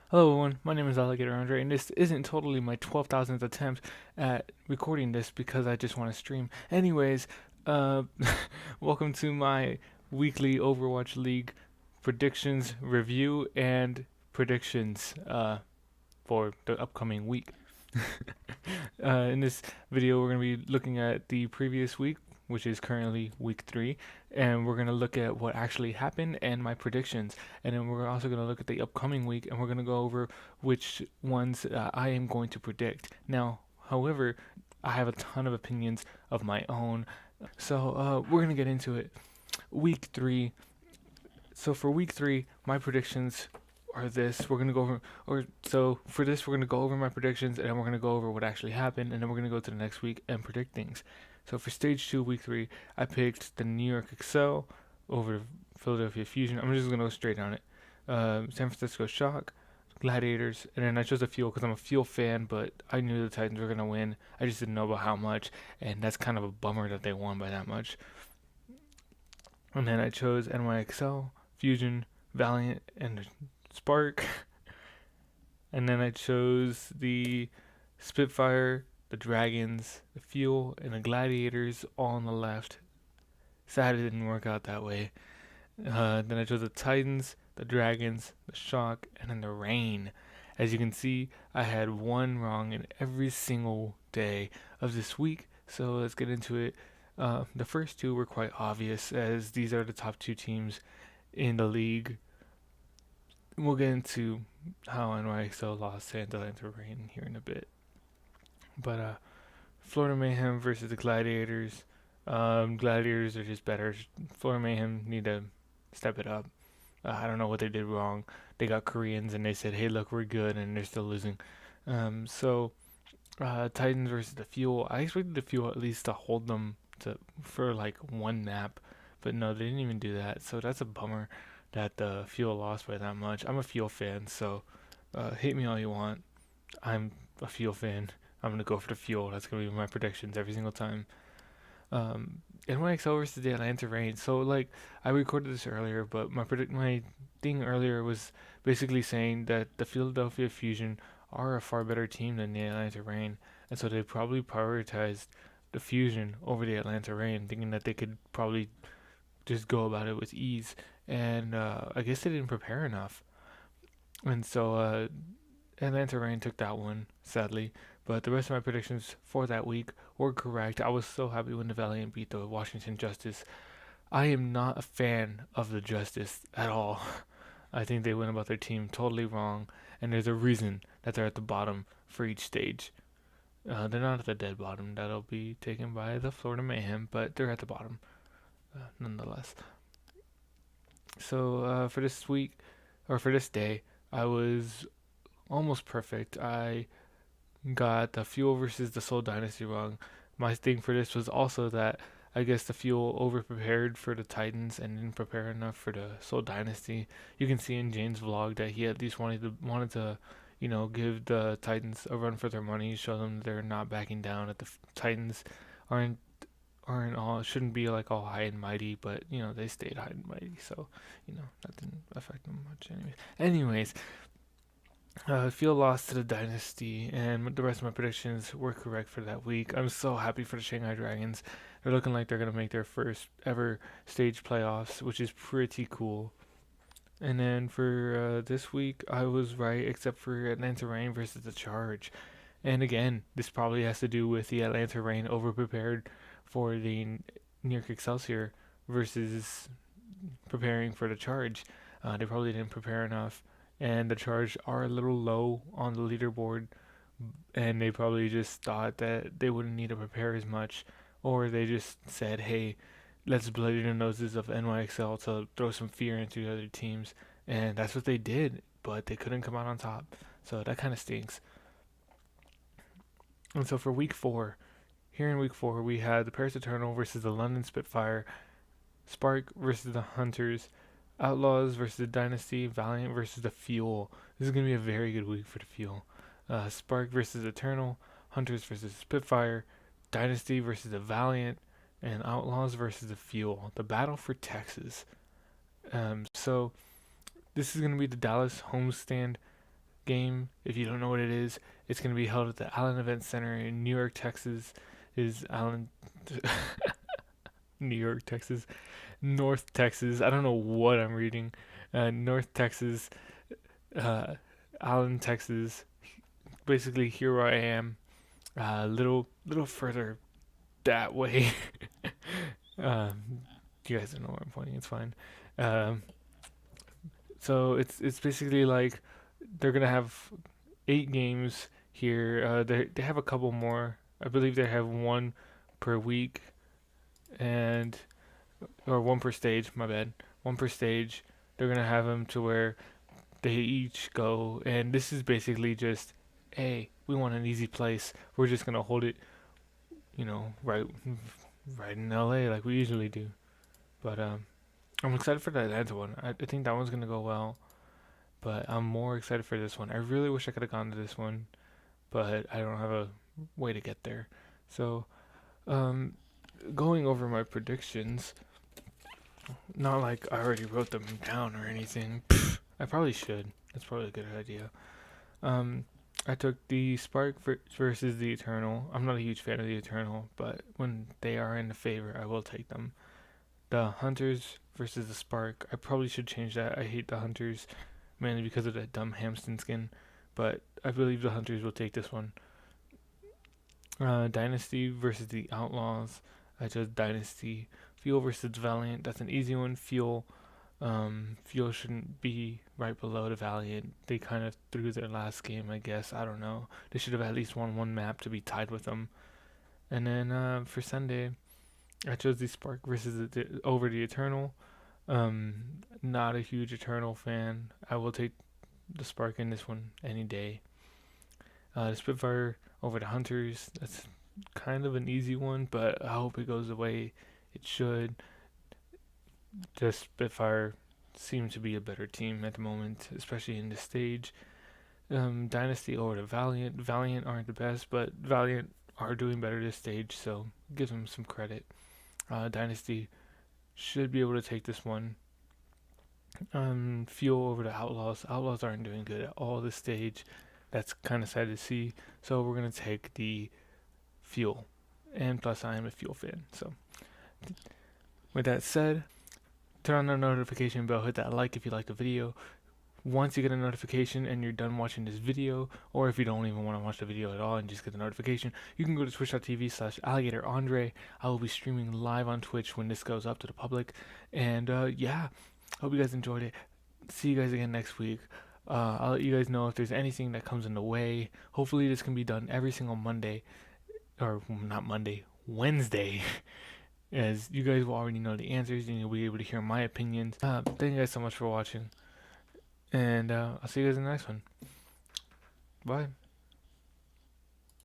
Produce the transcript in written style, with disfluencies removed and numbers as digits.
Hello everyone, my name is Alligator Andre, and this isn't totally my 12,000th attempt at recording this because I just want to stream. Anyways, uh, welcome to my weekly Overwatch League predictions review and predictions for the upcoming week. In this video, we're going to be looking at the previous week, which is currently week 3, and we're going to look at what actually happened and my predictions. And then we're also going to look at the upcoming week, and we're going to go over which ones I am going to predict. Now, however, I have a ton of opinions of my own, so we're going to get into it. Week 3. So for week 3, my predictions are this. We're gonna go over, or so for this, we're gonna go over my predictions, and then we're gonna go over what actually happened, and then we're gonna go to the next week and predict things. So for stage 2, week 3, I picked the New York Excel over Philadelphia Fusion. I'm just gonna go straight on it. San Francisco Shock, Gladiators, and then I chose a Fuel because I'm a Fuel fan, but I knew the Titans were gonna win. I just didn't know about how much, and that's kind of a bummer that they won by that much. And then I chose NYXL, Fusion, Valiant, and Spark. And then I chose the Spitfire, the Dragons, the Fuel, and the Gladiators all on the left. Sad it didn't work out that way. Then I chose the Titans, the Dragons, the Shock, and then the Rain. As you can see, I had one wrong in every single day of this week, so let's get into it. The first two were quite obvious, as these are the top two teams in the league. We'll get into how NYXL lost to Atlanta Rain here in a bit. But Florida Mayhem versus the Gladiators. Gladiators are just better. Florida Mayhem need to step it up. I don't know what they did wrong. They got Koreans and they said, "Hey, look, we're good," and they're still losing. Titans versus the Fuel. I expected the Fuel at least to hold them for like one map, but no, they didn't even do that. So that's a bummer that the Fuel lost by that much. I'm a Fuel fan, so hate me all you want. I'm a Fuel fan. I'm gonna go for the Fuel. That's gonna be my predictions every single time. NYXL versus the Atlanta Rain. So like I recorded this earlier, but my thing earlier was basically saying that the Philadelphia Fusion are a far better team than the Atlanta Rain, and so they probably prioritized the Fusion over the Atlanta Rain, thinking that they could probably just go about it with ease. And I guess they didn't prepare enough, and so Atlanta Rain took that one, sadly. But the rest of my predictions for that week were correct. I was so happy when the Valiant beat the Washington Justice. I am not a fan of the Justice at all. I think they went about their team totally wrong, and there's a reason that they're at the bottom for each stage. They're not at the dead bottom. That'll be taken by the Florida Mayhem, but they're at the bottom nonetheless. So for this week, or for this day, I was almost perfect. I got the Fuel versus the Soul Dynasty wrong. My thing for this was also that I guess the Fuel over prepared for the Titans and didn't prepare enough for the Soul Dynasty. You can see in Jane's vlog that he at least wanted to give the Titans a run for their money, show them they're not backing down. That the Titans aren't aren't all shouldn't be like all high and mighty, but they stayed high and mighty, so that didn't affect them much. Anyways, Field lost to the Dynasty, and the rest of my predictions were correct for that week. I'm so happy for the Shanghai Dragons. They're looking like they're going to make their first ever stage playoffs, which is pretty cool. And then for this week, I was right, except for Atlanta Rain versus the Charge. And again, this probably has to do with the Atlanta Rain overprepared for the New York Excelsior versus preparing for the Charge. They probably didn't prepare enough, and the Charge are a little low on the leaderboard, and they probably just thought that they wouldn't need to prepare as much, or they just said, "Hey, let's bloody the noses of NYXL to throw some fear into the other teams," and that's what they did. But they couldn't come out on top, so that kind of stinks. And so for week 4, here in week 4, we had the Paris Eternal versus the London Spitfire, Spark versus the Hunters, Outlaws versus the Dynasty, Valiant versus the Fuel. This is going to be a very good week for the Fuel. Spark versus Eternal, Hunters versus Spitfire, Dynasty versus the Valiant, and Outlaws versus the Fuel. The battle for Texas. So this is going to be the Dallas Homestand game. If you don't know what it is, it's going to be held at the Allen Event Center in New York, Texas. Is Allen, New York, Texas, North Texas. I don't know what I'm reading. North Texas, uh, Allen, Texas. Basically, here where I am. Little further that way. You guys don't know where I'm pointing. It's fine. Um, so it's basically like they're gonna have 8 games here. They have a couple more. I believe they have one per week, and or one per stage. My bad. One per stage. They're gonna have them to where they each go, and this is basically just, hey, we want an easy place. We're just gonna hold it, right in LA like we usually do. But I'm excited for that Atlanta one. I think that one's gonna go well, but I'm more excited for this one. I really wish I could have gone to this one, but I don't have a way to get there. So, um, going over my predictions, not like I already wrote them down or anything. I probably should. That's probably a good idea. Um, I took the Spark versus the Eternal. I'm not a huge fan of the Eternal, but when they are in the favor, I will take them. The Hunters versus the Spark. I probably should change that. I hate the Hunters mainly because of that dumb Hamston skin, but I believe the Hunters will take this one. Dynasty versus the Outlaws. I chose Dynasty. Fuel versus Valiant. That's an easy one. Fuel shouldn't be right below the Valiant. They kind of threw their last game, I guess. I don't know. They should have at least won one map to be tied with them. And then for Sunday, I chose the Spark versus over the Eternal. Not a huge Eternal fan. I will take the Spark in this one any day. The Spitfire over the Hunters. That's kind of an easy one, but I hope it goes the way it should. The Spitfire seem to be a better team at the moment, especially in this stage. Dynasty over the Valiant. Valiant aren't the best, but Valiant are doing better this stage, so give them some credit. Dynasty should be able to take this one. Fuel over the Outlaws. Outlaws aren't doing good at all this stage. That's kind of sad to see. So we're gonna take the Fuel, and plus I am a Fuel fan. So with that said, turn on the notification bell. Hit that like if you like the video. Once you get a notification and you're done watching this video, or if you don't even want to watch the video at all and just get the notification, you can go to twitch.tv/alligatorandre. I will be streaming live on Twitch when this goes up to the public. And yeah, hope you guys enjoyed it. See you guys again next week. I'll let you guys know if there's anything that comes in the way. Hopefully this can be done every single Monday, or not Monday, Wednesday. As you guys will already know the answers and you'll be able to hear my opinions. Thank you guys so much for watching. And I'll see you guys in the next one. Bye.